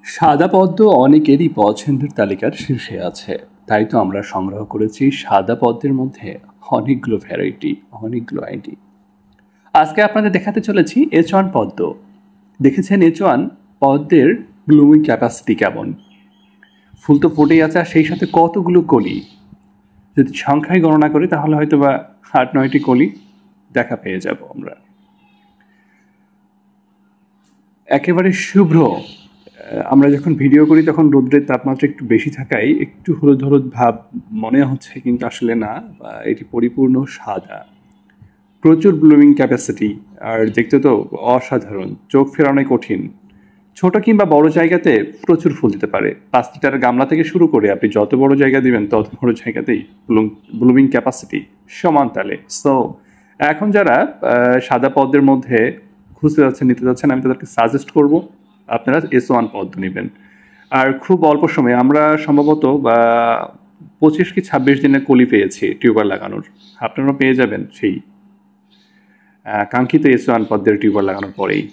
সাদা পদ্ম অনেকেরই পছন্দের তালিকার শীর্ষে আছে, তাই তো আমরা সংগ্রহ করেছি সাদা পদ্মের মধ্যে অনেকগুলো ভ্যারাইটি, অনেকগুলো আইডি। আজকে আপনাদের দেখাতে চলেছি H1 পদ্ম। দেখেছেন H1 পদ্মের ব্লুমিং ক্যাপাসিটি কেমন? ফুল তো ফুটেই আছে, আর সেই সাথে কতগুলো কলি। যদি সংখ্যায় গণনা করি তাহলে হয়তো বা 8-9টি কলি দেখা পেয়ে যাব আমরা। একেবারে শুভ্র। আমরা যখন ভিডিও করি তখন রোদ্রের তাপমাত্রা একটু বেশি থাকায় একটু হলুদ হলুদ ভাব মনে হচ্ছে, কিন্তু আসলে না, এটি পরিপূর্ণ সাদা। প্রচুর ব্লুমিং ক্যাপাসিটি, আর দেখতে তো অসাধারণ, চোখ ফেরানোই কঠিন। ছোট কিংবা বড় জায়গাতে প্রচুর ফুল দিতে পারে। 5 লিটার গামলা থেকে শুরু করে আপনি যত বড় জায়গা দিবেন তত বড় জায়গাতেই ব্লুমিং ক্যাপাসিটি সমান তালে। সো এখন যারা সাদা পদ্মের মধ্যে খুঁজতে যাচ্ছেন, নিতে যাচ্ছেন, আমি তাদেরকে সাজেস্ট করব আপনারা H1 পদ্ম নেবেন। আর খুব অল্প সময়ে আমরা সম্ভবত 25 কি 26 দিনের কলি পেয়েছি টিউবার লাগানোর। আপনারাও পেয়ে যাবেন সেই কাঙ্ক্ষিত H1 পদ্মের টিউবার লাগানোর পরেই।